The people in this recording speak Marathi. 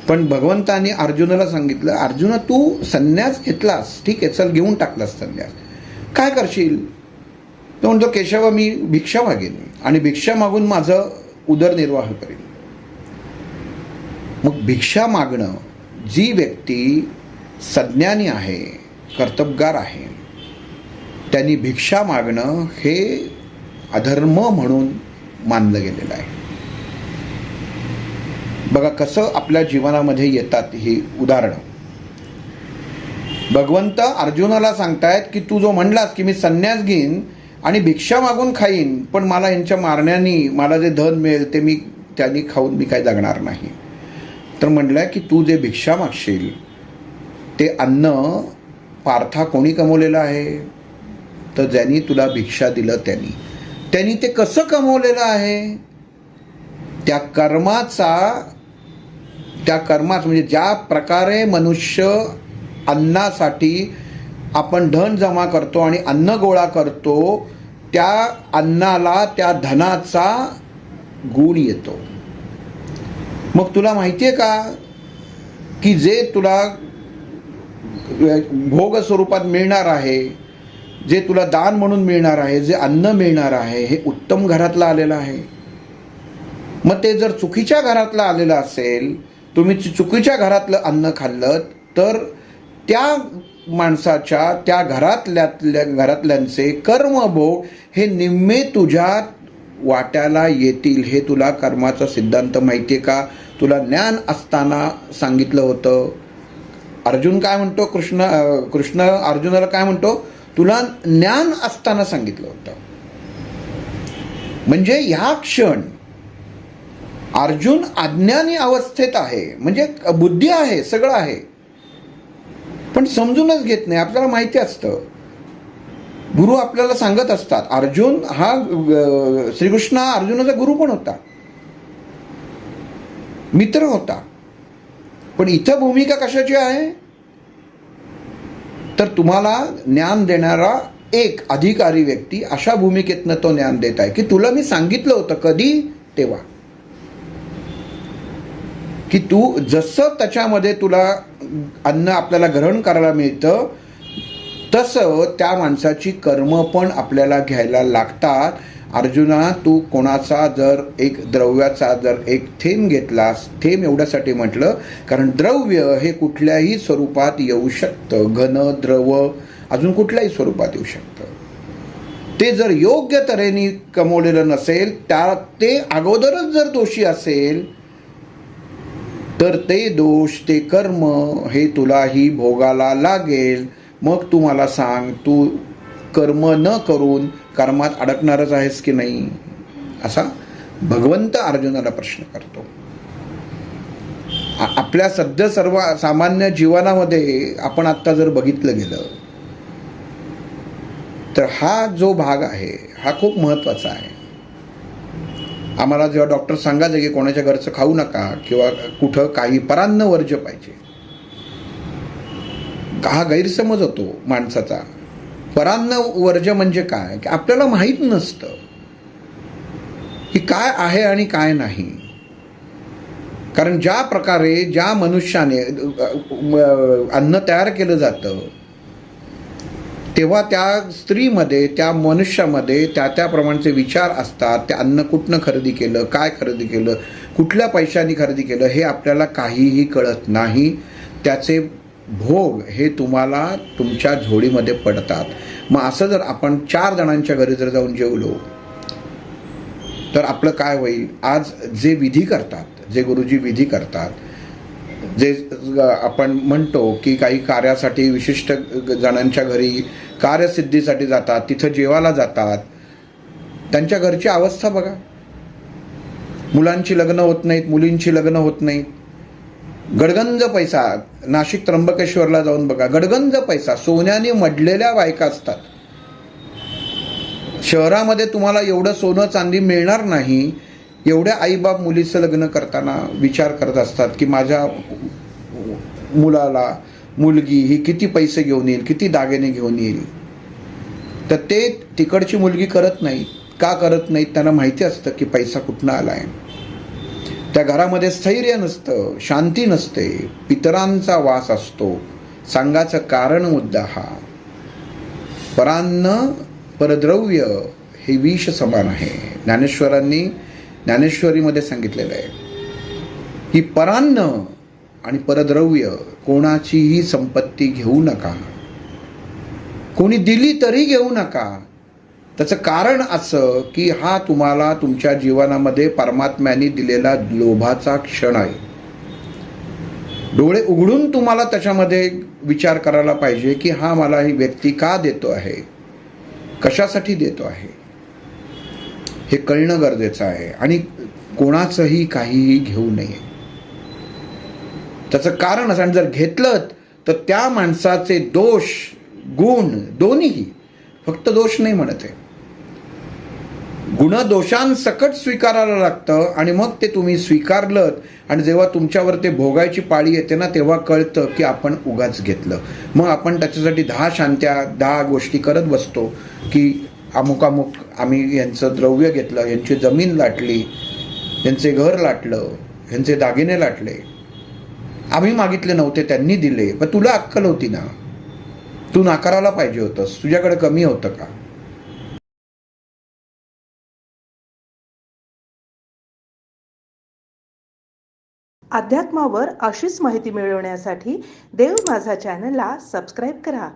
पण भगवंतानी अर्जुनाला सांगितलं, अर्जुना तू संन्यास घेतलास, ठीक आहे, चल घेऊन टाकलास संन्यास, काय करशील? तो म्हणतो, केशव मी भिक्षा मागेन आणि भिक्षा मागून माझं उदरनिर्वाह करेन. मग भिक्षा मागणं, जी व्यक्ती सज्ञानी आहे, कर्तबगार आहे, त्यांनी भिक्षा मागणं हे अधर्म म्हणून मानलं गेलेलं आहे. बघा कसं आपल्या जीवनामध्ये येतात ही उदाहरणं. भगवंत अर्जुनाला सांगतायत की तू जो म्हणलास की मी संन्यास घेईन आणि भिक्षा मागून खाईन, पण मला यांच्या मारण्याने मला जे धन मिळेल ते मी त्यांनी खाऊन मी काय जगणार नाही. तर म्हटलंय की तू जे भिक्षा मागशील ते अन्न पार्था कोणी कमवलेलं आहे? तर ज्यांनी तुला भिक्षा दिलं त्यांनी ते कसं कमवलेलं आहे? त्या कर्माच म्हणजे ज्या प्रकारे मनुष्य अन्नासाठी आपण धन जमा करतो आणि अन्न गोळा करतो, त्या अन्नाला त्या धनाचा गुण येतो. मग तुला माहिती आहे का की जे तुला भोग स्वरूपात मिळणार आहे, जे तुला दान म्हणून मिळणार आहे, जे अन्न मिळणार आहे, हे उत्तम घरातलं आलेलं आहे. मग ते जर चुकीच्या घरातलं आलेलं असेल, तुम्ही चुकीच्या घरातलं अन्न खाल्लं, तर त्या माणसाच्या त्या घरातल्यांचे कर्मभोग हे निम्मे तुझ्या वाट्याला येतील. हे तुला कर्माचा सिद्धांत माहिती आहे का? तुला ज्ञान असताना सांगितलं होतं. अर्जुन काय म्हणतो, कृष्ण अर्जुनाला काय म्हणतो, तुला ज्ञान असताना सांगितलं होतं. म्हणजे ह्या क्षण अर्जुन अज्ञानी अवस्थेत आहे, म्हणजे बुद्धी आहे, सगळं आहे, पण समजूनच घेत नाही. आपल्याला माहिती असतं, गुरु आपल्याला सांगत असतात. अर्जुन हा श्रीकृष्ण अर्जुनाचा गुरु पण होता, मित्र होता. पण इथं भूमिका कशाची आहे? तर तुम्हाला ज्ञान देणारा एक अधिकारी व्यक्ती अशा भूमिकेतनं तो ज्ञान देत आहे की तुला मी सांगितलं होतं. कधी? तेव्हा की तू जसं त्याच्यामध्ये तुला अन्न आपल्याला ग्रहण करायला मिळतं, तसं त्या माणसाची कर्म पण आपल्याला घ्यायला लागतात. अर्जुना, तू कोणाचा जर एक द्रव्याचा जर एक थेंब घेतलास, थेंब एवढ्यासाठी म्हटलं कारण द्रव्य हे कुठल्याही स्वरूपात येऊ शकतं, घन, द्रव, अजून कुठल्याही स्वरूपात येऊ शकतं. ते जर योग्य तऱ्हेने कमवलेलं नसेल, ते अगोदरच जर दोषी असेल, तर ते दोष, ते कर्म हे तुलाही भोगाला लागेल. मग तू मला सांग, तू कर्म न करून कर्मात अडकणारच आहेस की नाही? असा भगवंत अर्जुनाला प्रश्न करतो. आपल्या सध्या सर्व सामान्य जीवनामध्ये आपण आत्ता जर बघितलं गेलं तर हा जो भाग आहे हा खूप महत्त्वाचा आहे. आम्हाला जेव्हा डॉक्टर सांगायचे की कोणाच्या घरचं खाऊ नका किंवा कुठं काही परान्न वर्ज्य पाहिजे, हा गैरसमज होतो माणसाचा. परान्न वर्ज्य म्हणजे काय? की आपल्याला माहीत नसतं की काय आहे आणि काय नाही. कारण ज्या प्रकारे ज्या मनुष्याने अन्न तयार केलं जातं, तेव्हा त्या स्त्रीमध्ये, त्या मनुष्यामध्ये त्या प्रमाणचे विचार असतात. ते अन्न कुठनं खरेदी केलं, काय खरेदी केलं, कुठल्या पैशाने खरेदी केलं, हे आपल्याला काहीही कळत नाही. त्याचे भोग हे तुम्हाला तुमच्या झोळीमध्ये पडतात. मग असं जर आपण 4 जणांच्या घरी जर जाऊन जेवलो तर आपलं काय होईल? आज जे विधी करतात, जे गुरुजी विधी करतात, जे आपण म्हणतो की काही कार्यासाठी विशिष्ट जणांच्या घरी कार्यसिद्धीसाठी जातात, तिथं जेवायला जातात, त्यांच्या घरची अवस्था बघा. मुलांची लग्न होत नाहीत, मुलींची लग्न होत नाहीत. गडगंज पैसा. नाशिक त्र्यंबकेश्वरला जाऊन बघा, गडगंज पैसा, सोन्याने मढलेल्या बायका असतात. शहरामध्ये तुम्हाला एवढं सोनं चांदी मिळणार नाही. एवढ्या आईबाप मुलीचं लग्न करताना विचार करत असतात की माझ्या मुलाला, मुलगी ही किती पैसे घेऊन येईल, किती दागिने घेऊन येईल. तर ते तिकडची मुलगी करत नाहीत. का करत नाहीत? त्यांना माहिती असतं की पैसा कुठनं आला आहे. त्या घरामध्ये स्थैर्य नसतं, शांती नसते, पितरांचा वास असतो. सांगायचं कारण मुद्दा हा, परान्न परद्रव्य हे विष समान आहे. ज्ञानेश्वरांनी ज्ञानेश्वरीमध्ये सांगितलेलं आहे की परान्न आणि परद्रव्य कोणाचीही संपत्ती घेऊ नका, कोणी दिली तरी घेऊ नका. त्याचं कारण असं की हा तुम्हाला तुमच्या जीवनामध्ये परमात्म्याने दिलेला लोभाचा क्षण आहे. डोळे उघडून तुम्हाला त्याच्यामध्ये विचार करायला पाहिजे की हा मला ही व्यक्ती का देतो आहे, कशासाठी देतो आहे, हे कळणं गरजेचं आहे. आणि कोणाचंही काहीही घेऊ नये. त्याचं कारण असं, आणि जर घेतलं तर त्या माणसाचे दोष गुण दोन्हीही, फक्त दोष नाही म्हणत आहे, गुणदोषांसकट स्वीकारायला लागतं. आणि मग ते तुम्ही स्वीकारलं आणि जेव्हा तुमच्यावर ते भोगायची पाळी येते ना, तेव्हा कळतं की आपण उगाच घेतलं. मग आपण त्याच्यासाठी 10 शांत्या 10 गोष्टी करत बसतो की अमुक अमुक आम्ही यांचं द्रव्य घेतलं, यांची जमीन लाटली, यांचे घर लाटलं, यांचे दागिने लाटले, आम्ही मागितले नव्हते त्यांनी दिले. पण तुला अक्कल होती ना, तू नाकारायला पाहिजे होतंस, तुझ्याकडे कमी होतं का? अध्यात्मावर अशीच माहिती मिळवण्यासाठी देव माझा चॅनलला सबस्क्राईब करा.